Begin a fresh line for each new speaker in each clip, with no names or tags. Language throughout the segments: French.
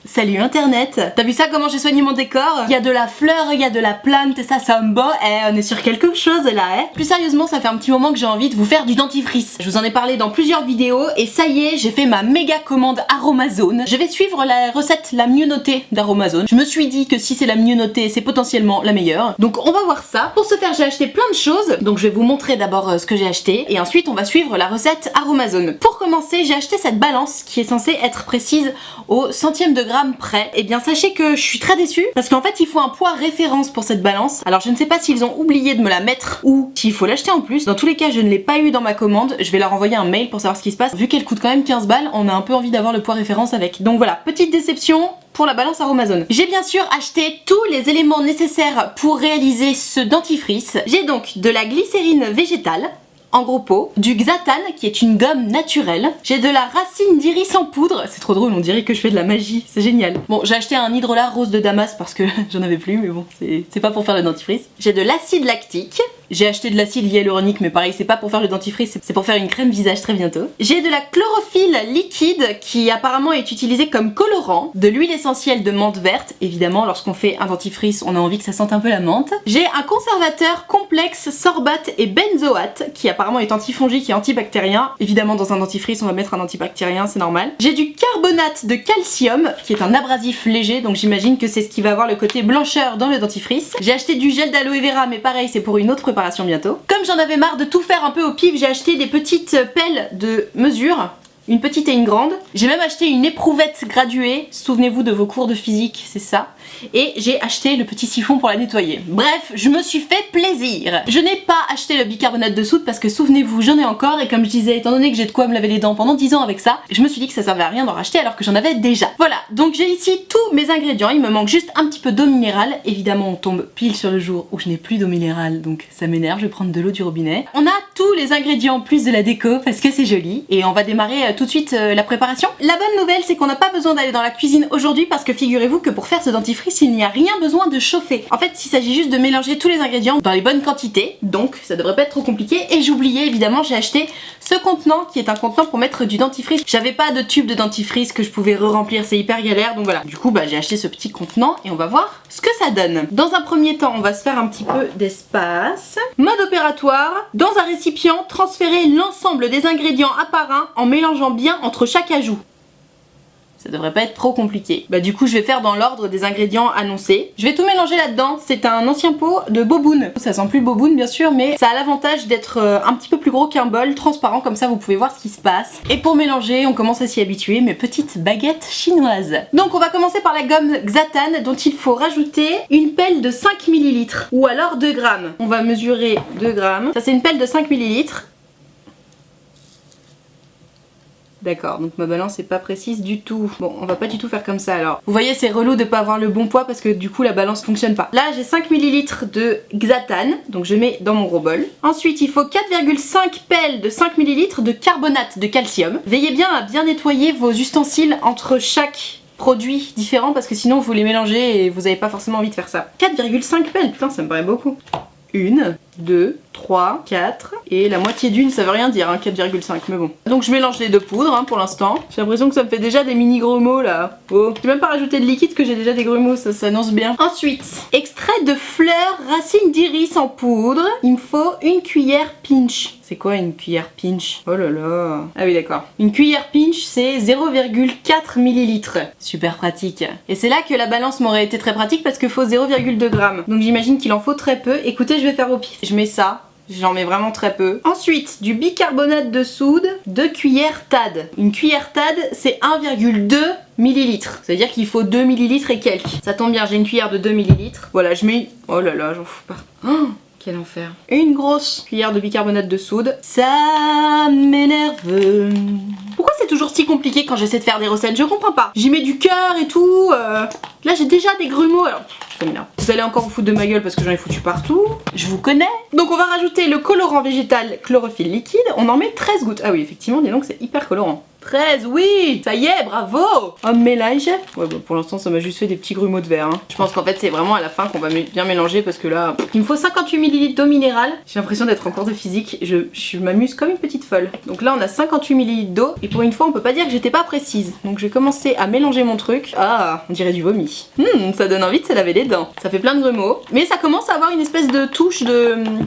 Salut internet. T'as vu ça comment j'ai soigné mon décor? Il y a de la fleur, il y a de la plante et ça me bat. On est sur quelque chose là, Plus sérieusement, ça fait un petit moment que j'ai envie de vous faire du dentifrice. Je vous en ai parlé dans plusieurs vidéos et ça y est, j'ai fait ma méga commande Aromazone. Je vais suivre la recette la mieux notée d'Aromazone. Je me suis dit que si c'est la mieux notée, c'est potentiellement la meilleure. Donc on va voir ça. Pour ce faire, j'ai acheté plein de choses. Donc je vais vous montrer d'abord ce que j'ai acheté et ensuite on va suivre la recette Aromazone. Pour commencer, j'ai acheté cette balance qui est censée être précise au centième de gramme près. Et bien sachez que je suis très déçue parce qu'en fait il faut un poids référence pour cette balance. Alors je ne sais pas s'ils ont oublié de me la mettre ou s'il faut l'acheter en plus. Dans tous les cas, je ne l'ai pas eu dans ma commande. Je vais leur envoyer un mail pour savoir ce qui se passe. Vu qu'elle coûte quand même 15 balles, on a un peu envie d'avoir le poids référence avec. Donc voilà, petite déception pour la balance Aromazone. J'ai bien sûr acheté tous les éléments nécessaires pour réaliser ce dentifrice. J'ai donc de la glycérine végétale en gros pot, du Xatane qui est une gomme naturelle, j'ai de la racine d'iris en poudre, c'est trop drôle, on dirait que je fais de la magie, c'est génial. Bon, j'ai acheté un hydrolat rose de Damas parce que j'en avais plus, mais bon, c'est pas pour faire le dentifrice. J'ai de l'acide lactique, j'ai acheté de l'acide hyaluronique, mais pareil, c'est pas pour faire le dentifrice, c'est pour faire une crème visage très bientôt. J'ai de la chlorophylle liquide qui apparemment est utilisée comme colorant, de l'huile essentielle de menthe verte, évidemment lorsqu'on fait un dentifrice, on a envie que ça sente un peu la menthe. J'ai un conservateur complexe sorbate et benzoate qui apparemment est antifongique et antibactérien. Évidemment dans un dentifrice on va mettre un antibactérien, c'est normal. J'ai du carbonate de calcium qui est un abrasif léger, donc j'imagine que c'est ce qui va avoir le côté blancheur dans le dentifrice. J'ai acheté du gel d'aloe vera, mais pareil c'est pour une autre préparation bientôt. Comme j'en avais marre de tout faire un peu au pif, j'ai acheté des petites pelles de mesure. Une petite et une grande. J'ai même acheté une éprouvette graduée, souvenez-vous de vos cours de physique, c'est ça. Et j'ai acheté le petit siphon pour la nettoyer. Bref, je me suis fait plaisir. Je n'ai pas acheté le bicarbonate de soude parce que souvenez-vous, j'en ai encore et comme je disais, étant donné que j'ai de quoi me laver les dents pendant 10 ans avec ça, je me suis dit que ça servait à rien d'en racheter alors que j'en avais déjà. Voilà, donc j'ai ici tous mes ingrédients, il me manque juste un petit peu d'eau minérale. Évidemment, on tombe pile sur le jour où je n'ai plus d'eau minérale, donc ça m'énerve, je vais prendre de l'eau du robinet. On a tous les ingrédients plus de la déco parce que c'est joli et on va démarrer tout de suite la préparation. La bonne nouvelle c'est qu'on n'a pas besoin d'aller dans la cuisine aujourd'hui parce que figurez-vous que pour faire ce dentifrice il n'y a rien besoin de chauffer. En fait il s'agit juste de mélanger tous les ingrédients dans les bonnes quantités, donc ça devrait pas être trop compliqué. Et j'oubliais évidemment, j'ai acheté ce contenant qui est un contenant pour mettre du dentifrice. J'avais pas de tube de dentifrice que je pouvais re-remplir, c'est hyper galère, donc voilà. Du coup j'ai acheté ce petit contenant et on va voir ce que ça donne. Dans un premier temps on va se faire un petit peu d'espace. Mode opératoire, dans un récipient transférer l'ensemble des ingrédients un par un en mélangeant bien entre chaque ajout. Ça devrait pas être trop compliqué. Bah du coup je vais faire dans l'ordre des ingrédients annoncés. Je vais tout mélanger là-dedans. C'est un ancien pot de Boboon. Ça sent plus Boboon bien sûr, mais ça a l'avantage d'être un petit peu plus gros qu'un bol, transparent, comme ça vous pouvez voir ce qui se passe. Et pour mélanger, on commence à s'y habituer, mes petites baguettes chinoises. Donc on va commencer par la gomme Xatane dont il faut rajouter une pelle de 5 ml ou alors 2 grammes. On va mesurer 2 grammes. Ça c'est une pelle de 5 ml. D'accord, donc ma balance est pas précise du tout. Bon, on va pas du tout faire comme ça alors. Vous voyez, c'est relou de pas avoir le bon poids parce que du coup la balance fonctionne pas. Là, j'ai 5 ml de Xatane, donc je mets dans mon gros bol. Ensuite, il faut 4,5 pelles de 5 ml de carbonate de calcium. Veillez bien à bien nettoyer vos ustensiles entre chaque produit différent parce que sinon vous les mélangez et vous avez pas forcément envie de faire ça. 4,5 pelles, putain, ça me paraît beaucoup. 1, 2, 3, 4 et la moitié d'une ça veut rien dire hein, 4,5 mais bon. Donc je mélange les deux poudres hein, pour l'instant. J'ai l'impression que ça me fait déjà des mini grumeaux là. Oh, j'ai même pas rajouté de liquide que j'ai déjà des grumeaux, ça s'annonce bien. Ensuite, extrait de fleurs racines d'iris en poudre. Il me faut une cuillère pinch. C'est quoi une cuillère pinch? Oh là là. Ah oui d'accord. Une cuillère pinch c'est 0,4 ml. Super pratique. Et c'est là que la balance m'aurait été très pratique parce qu'il faut 0,2 g. Donc j'imagine qu'il en faut très peu. Écoutez, je vais faire au pif. Je mets ça. J'en mets vraiment très peu. Ensuite, du bicarbonate de soude, 2 cuillères TAD. Une cuillère TAD, c'est 1,2 ml. C'est-à-dire qu'il faut 2 ml et quelques. Ça tombe bien, j'ai une cuillère de 2 ml. Voilà, je mets... Oh là là, j'en fous pas. Oh, quel enfer. Une grosse cuillère de bicarbonate de soude. Ça m'énerve. Pourquoi c'est toujours si compliqué quand j'essaie de faire des recettes? Je comprends pas. J'y mets du cœur et tout. Là, j'ai déjà des grumeaux. Alors, ça m'énerve. Vous allez encore vous foutre de ma gueule parce que j'en ai foutu partout. Je vous connais. Donc, on va rajouter le colorant végétal chlorophylle liquide. On en met 13 gouttes. Ah oui, effectivement, dis donc, c'est hyper colorant. 13, oui, ça y est, bravo. On mélange. Ouais, bah, pour l'instant, ça m'a juste fait des petits grumeaux de verre. Hein. Je pense qu'en fait, c'est vraiment à la fin qu'on va bien mélanger parce que là, il me faut 58 ml d'eau minérale. J'ai l'impression d'être en cours de physique. Je m'amuse comme une petite folle. Donc là, on a 58 ml d'eau et pour une fois, on peut pas dire que j'étais pas précise. Donc je vais commencer à mélanger mon truc. Ah, on dirait du vomi. Ça donne envie de se laver les dents. Ça fait plein de grumeaux, mais ça commence à avoir une espèce de touche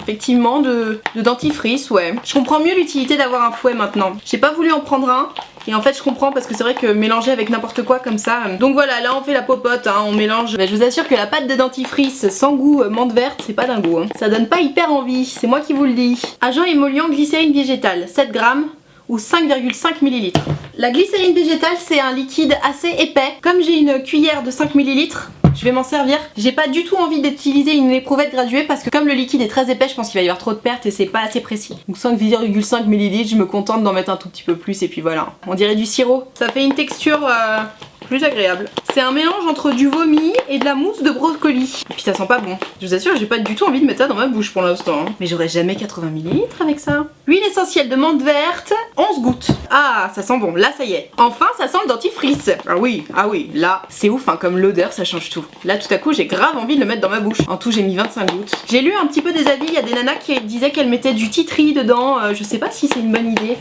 effectivement, de dentifrice, ouais. Je comprends mieux l'utilité d'avoir un fouet maintenant. J'ai pas voulu en prendre un. Et en fait je comprends parce que c'est vrai que mélanger avec n'importe quoi comme ça. Donc voilà, là on fait la popote, hein, on mélange. Mais je vous assure que la pâte de dentifrice sans goût menthe verte, c'est pas d'un goût. Hein. Ça donne pas hyper envie, c'est moi qui vous le dis. Agent émollient glycérine végétale, 7 grammes ou 5,5 ml. La glycérine végétale c'est un liquide assez épais. Comme j'ai une cuillère de 5 ml, je vais m'en servir. J'ai pas du tout envie d'utiliser une éprouvette graduée parce que comme le liquide est très épais, je pense qu'il va y avoir trop de pertes et c'est pas assez précis. Donc 5,5 ml, je me contente d'en mettre un tout petit peu plus et puis voilà. On dirait du sirop. Ça fait une texture plus agréable. C'est un mélange entre du vomi et de la mousse de brocoli. Et puis ça sent pas bon. Je vous assure, j'ai pas du tout envie de mettre ça dans ma bouche pour l'instant. Hein. Mais j'aurais jamais 80 ml avec ça. Huile essentielle de menthe verte, 11 gouttes. Ah, ça sent bon. Là, ça y est. Enfin, ça sent le dentifrice. Ah oui, là, c'est ouf, hein, comme l'odeur, ça change tout. Là, tout à coup, j'ai grave envie de le mettre dans ma bouche. En tout, j'ai mis 25 gouttes. J'ai lu un petit peu des avis. Il y a des nanas qui disaient qu'elles mettaient du titri dedans. Je sais pas si c'est une bonne idée.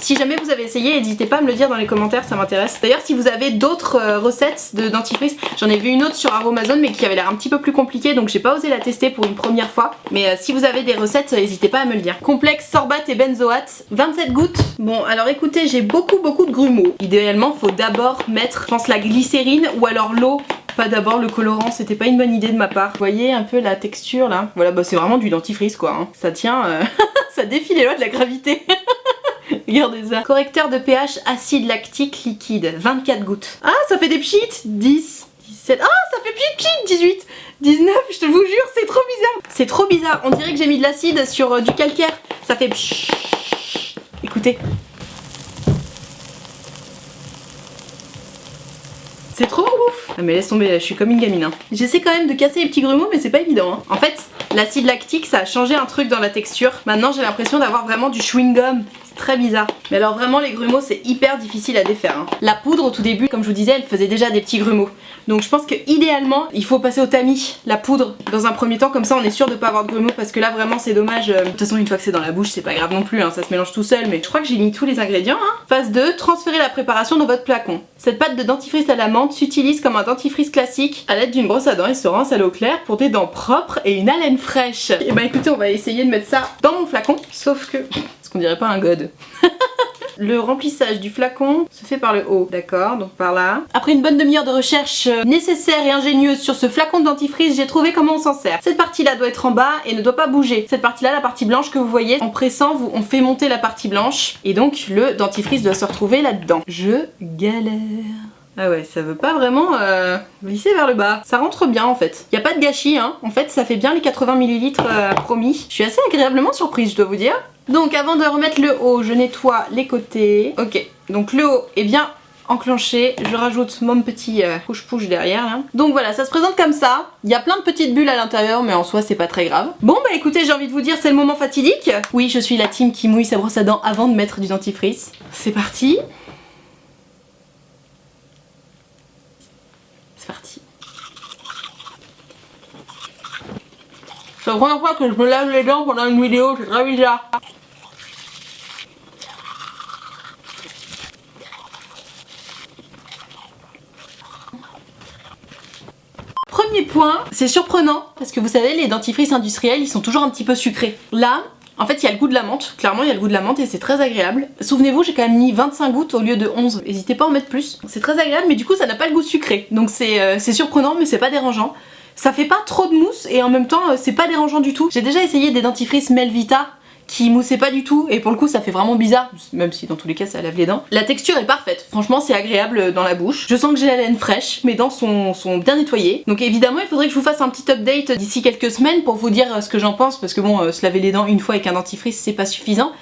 Si jamais vous avez essayé, n'hésitez pas à me le dire dans les commentaires, ça m'intéresse. D'ailleurs, si vous avez d'autres recettes de dentifrice, j'en ai vu une autre sur Aromazone mais qui avait l'air un petit peu plus compliquée, donc j'ai pas osé la tester pour une première fois. Mais si vous avez des recettes, n'hésitez pas à me le dire. Complexe sorbate et benzoate, 27 gouttes. Bon, alors écoutez, j'ai beaucoup de grumeaux. Idéalement, faut d'abord mettre, je pense, la glycérine ou alors l'eau. Pas d'abord le colorant, c'était pas une bonne idée de ma part. Vous voyez un peu la texture là. Voilà, bah c'est vraiment du dentifrice quoi. Hein. Ça tient, ça défie les lois de la gravité. Regardez ça. Correcteur de pH acide lactique liquide, 24 gouttes. Ah, ça fait des pchites. 10, 17. Ah, ça fait pchit, 18, 19, je te vous jure, c'est trop bizarre. C'est trop bizarre. On dirait que j'ai mis de l'acide sur du calcaire. Ça fait pchit. Écoutez. C'est trop ouf. Ah mais laisse tomber, je suis comme une gamine. Hein. J'essaie quand même de casser les petits grumeaux mais c'est pas évident. Hein. En fait, l'acide lactique ça a changé un truc dans la texture. Maintenant j'ai l'impression d'avoir vraiment du chewing-gum. C'est très bizarre. Mais alors vraiment les grumeaux c'est hyper difficile à défaire. Hein. La poudre au tout début, comme je vous disais, elle faisait déjà des petits grumeaux. Donc je pense que idéalement il faut passer au tamis, la poudre, dans un premier temps. Comme ça on est sûr de pas avoir de grumeaux parce que là vraiment c'est dommage. De toute façon une fois que c'est dans la bouche c'est pas grave non plus. Hein. Ça se mélange tout seul. Mais je crois que j'ai mis tous les ingrédients. Hein. Phase 2, transférer la préparation dans votre flacon. Cette pâte de dentifrice à la menthe s'utilise comme un dentifrice classique à l'aide d'une brosse à dents et se rince à l'eau claire pour des dents propres et une haleine fraîche. Et bah écoutez, on va essayer de mettre ça dans mon flacon, sauf que... Est-ce qu'on dirait pas un god? Le remplissage du flacon se fait par le haut, d'accord, donc par là. Après une bonne demi-heure de recherche nécessaire et ingénieuse sur ce flacon de dentifrice, j'ai trouvé comment on s'en sert. Cette partie-là doit être en bas et ne doit pas bouger. Cette partie-là, la partie blanche que vous voyez, en pressant, on fait monter la partie blanche et donc le dentifrice doit se retrouver là-dedans. Je galère. Ah ouais, ça veut pas vraiment glisser vers le bas. Ça rentre bien en fait. Y a pas de gâchis, hein. En fait, ça fait bien les 80 ml promis. Je suis assez agréablement surprise, je dois vous dire. Donc avant de remettre le haut, je nettoie les côtés. Ok, donc le haut est bien enclenché. Je rajoute mon petit push-push derrière là. Donc voilà, ça se présente comme ça. Il y a plein de petites bulles à l'intérieur, mais en soi c'est pas très grave. Bon bah écoutez, j'ai envie de vous dire, c'est le moment fatidique. Oui, je suis la team qui mouille sa brosse à dents avant de mettre du dentifrice. C'est parti. C'est parti. C'est la première fois que je me lave les dents pendant une vidéo, c'est très bizarre. Premier point, c'est surprenant parce que vous savez, les dentifrices industriels ils sont toujours un petit peu sucrés. Là, en fait, il y a le goût de la menthe. Clairement, il y a le goût de la menthe et c'est très agréable. Souvenez-vous, j'ai quand même mis 25 gouttes au lieu de 11. N'hésitez pas à en mettre plus. C'est très agréable, mais du coup, ça n'a pas le goût sucré. Donc c'est surprenant, mais c'est pas dérangeant. Ça fait pas trop de mousse et en même temps, c'est pas dérangeant du tout. J'ai déjà essayé des dentifrices Melvita qui moussaient pas du tout et pour le coup ça fait vraiment bizarre, même si dans tous les cas ça lave les dents. La texture est parfaite, franchement c'est agréable dans la bouche. Je sens que j'ai la laine fraîche, mes dents sont bien nettoyées. Donc évidemment il faudrait que je vous fasse un petit update d'ici quelques semaines pour vous dire ce que j'en pense parce que bon, se laver les dents une fois avec un dentifrice c'est pas suffisant.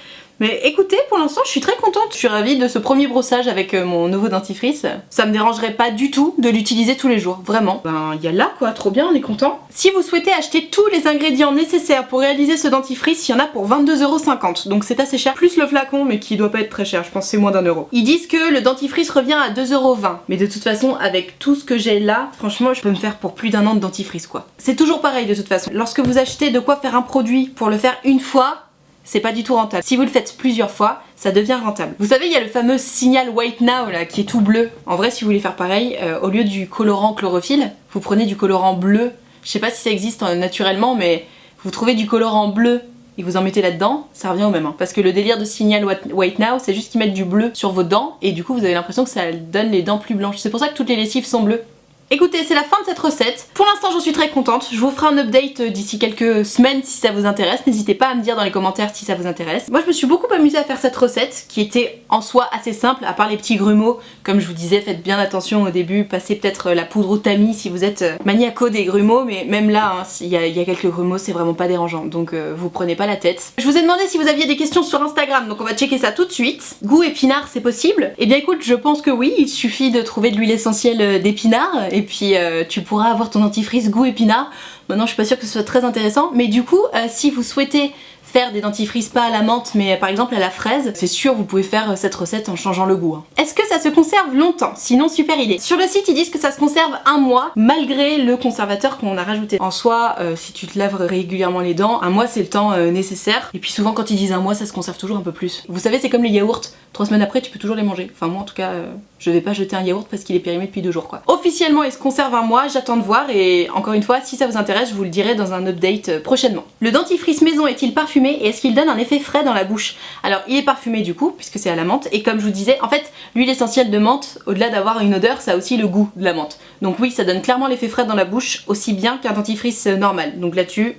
Mais écoutez, pour l'instant je suis très contente, je suis ravie de ce premier brossage avec mon nouveau dentifrice. Ça me dérangerait pas du tout de l'utiliser tous les jours, vraiment. Ben il y a là quoi, trop bien, on est content. Si vous souhaitez acheter tous les ingrédients nécessaires pour réaliser ce dentifrice, il y en a pour 22,50 €, donc c'est assez cher, plus le flacon mais qui doit pas être très cher, je pense que c'est moins d'1 €. Ils disent que le dentifrice revient à 2,20 €, mais de toute façon avec tout ce que j'ai là, franchement je peux me faire pour plus d'1 an de dentifrice quoi. C'est toujours pareil de toute façon, lorsque vous achetez de quoi faire un produit pour le faire une fois, c'est pas du tout rentable. Si vous le faites plusieurs fois, ça devient rentable. Vous savez, il y a le fameux signal White Now là, qui est tout bleu. En vrai, si vous voulez faire pareil, au lieu du colorant chlorophylle, vous prenez du colorant bleu. Je sais pas si ça existe naturellement, mais vous trouvez du colorant bleu et vous en mettez là-dedans, ça revient au même. Hein. Parce que le délire de signal White Now, c'est juste qu'ils mettent du bleu sur vos dents et du coup, vous avez l'impression que ça donne les dents plus blanches. C'est pour ça que toutes les lessives sont bleues. Écoutez, c'est la fin de cette recette. Pour l'instant, j'en suis très contente. Je vous ferai un update d'ici quelques semaines si ça vous intéresse. N'hésitez pas à me dire dans les commentaires si ça vous intéresse. Moi, je me suis beaucoup amusée à faire cette recette qui était en soi assez simple, à part les petits grumeaux. Comme je vous disais, faites bien attention au début. Passez peut-être la poudre au tamis si vous êtes maniaco des grumeaux. Mais même là, hein, il y a quelques grumeaux, c'est vraiment pas dérangeant. Donc, vous prenez pas la tête. Je vous ai demandé si vous aviez des questions sur Instagram. Donc, on va checker ça tout de suite. Goût épinard, c'est possible? Eh bien, écoute, je pense que oui. Il suffit de trouver de l'huile essentielle d'épinard. Et puis tu pourras avoir ton dentifrice goût épinard. Maintenant je suis pas sûre que ce soit très intéressant, mais du coup si vous souhaitez faire des dentifrices pas à la menthe mais par exemple à la fraise, c'est sûr vous pouvez faire cette recette en changeant le goût. Hein. Est-ce que ça se conserve longtemps? Sinon super idée. Sur le site ils disent que ça se conserve 1 mois malgré le conservateur qu'on a rajouté. En soi si tu te laves régulièrement les dents, 1 mois c'est le temps nécessaire. Et puis souvent quand ils disent 1 mois ça se conserve toujours un peu plus. Vous savez c'est comme les yaourts, 3 semaines après tu peux toujours les manger. Enfin moi en tout cas je vais pas jeter un yaourt parce qu'il est périmé depuis 2 jours quoi. Officiellement il se conserve 1 mois, j'attends de voir et encore une fois si ça vous intéresse je vous le dirai dans un update prochainement. Le dentifrice maison est-il parfumé et est-ce qu'il donne un effet frais dans la bouche? Alors il est parfumé du coup puisque c'est à la menthe et comme je vous disais en fait l'huile essentielle de menthe au-delà d'avoir une odeur ça a aussi le goût de la menthe. Donc oui ça donne clairement l'effet frais dans la bouche aussi bien qu'un dentifrice normal. Donc là-dessus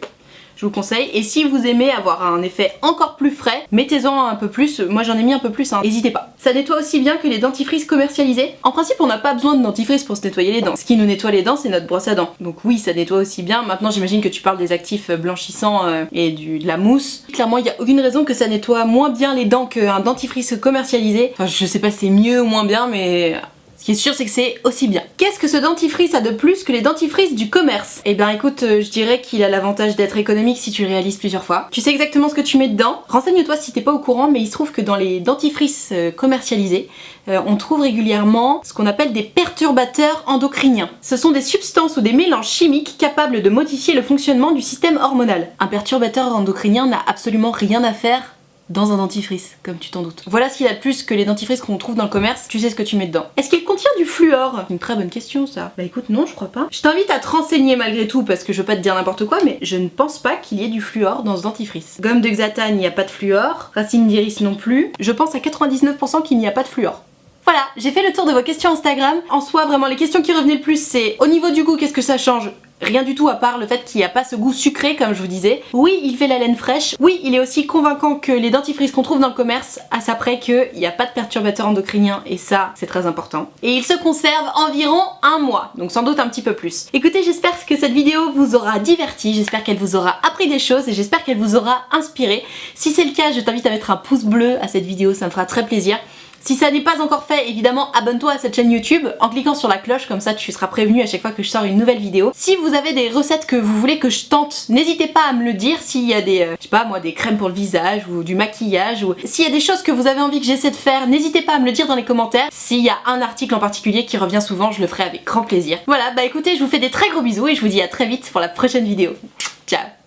je vous conseille. Et si vous aimez avoir un effet encore plus frais, mettez-en un peu plus. Moi j'en ai mis un peu plus, hein. N'hésitez pas. Ça nettoie aussi bien que les dentifrices commercialisés. En principe on n'a pas besoin de dentifrice pour se nettoyer les dents. Ce qui nous nettoie les dents c'est notre brosse à dents. Donc oui ça nettoie aussi bien. Maintenant j'imagine que tu parles des actifs blanchissants et de la mousse. Clairement il n'y a aucune raison que ça nettoie moins bien les dents qu'un dentifrice commercialisé. Enfin je sais pas si c'est mieux ou moins bien mais... Ce qui est sûr c'est que c'est aussi bien. Qu'est-ce que ce dentifrice a de plus que les dentifrices du commerce? Eh ben écoute, je dirais qu'il a l'avantage d'être économique si tu le réalises plusieurs fois. Tu sais exactement ce que tu mets dedans. Renseigne-toi si t'es pas au courant, mais il se trouve que dans les dentifrices commercialisés, on trouve régulièrement ce qu'on appelle des perturbateurs endocriniens. Ce sont des substances ou des mélanges chimiques capables de modifier le fonctionnement du système hormonal. Un perturbateur endocrinien n'a absolument rien à faire dans un dentifrice, comme tu t'en doutes. Voilà ce qu'il a de plus que les dentifrices qu'on trouve dans le commerce, tu sais ce que tu mets dedans. Est-ce qu'il contient du fluor? Une très bonne question ça. Bah écoute non je crois pas. Je t'invite à te renseigner malgré tout parce que je veux pas te dire n'importe quoi mais je ne pense pas qu'il y ait du fluor dans ce dentifrice. Gomme de Xatane il n'y a pas de fluor, racine d'iris non plus. Je pense à 99% qu'il n'y a pas de fluor. Voilà, j'ai fait le tour de vos questions Instagram. En soi vraiment les questions qui revenaient le plus c'est au niveau du goût qu'est-ce que ça change? Rien du tout à part le fait qu'il n'y a pas ce goût sucré comme je vous disais. Oui, il fait la laine fraîche. Oui, il est aussi convaincant que les dentifrices qu'on trouve dans le commerce, à ça près qu'il n'y a pas de perturbateurs endocriniens et ça, c'est très important. Et il se conserve environ 1 mois, donc sans doute un petit peu plus. Écoutez, j'espère que cette vidéo vous aura diverti, j'espère qu'elle vous aura appris des choses et j'espère qu'elle vous aura inspiré. Si c'est le cas, je t'invite à mettre un pouce bleu à cette vidéo, ça me fera très plaisir. Si ça n'est pas encore fait, évidemment, abonne-toi à cette chaîne YouTube en cliquant sur la cloche, comme ça tu seras prévenu à chaque fois que je sors une nouvelle vidéo. Si vous avez des recettes que vous voulez que je tente, n'hésitez pas à me le dire. S'il y a des, je sais pas moi, des crèmes pour le visage ou du maquillage, ou s'il y a des choses que vous avez envie que j'essaie de faire, n'hésitez pas à me le dire dans les commentaires. S'il y a un article en particulier qui revient souvent, je le ferai avec grand plaisir. Voilà, bah écoutez, je vous fais des très gros bisous et je vous dis à très vite pour la prochaine vidéo. Ciao!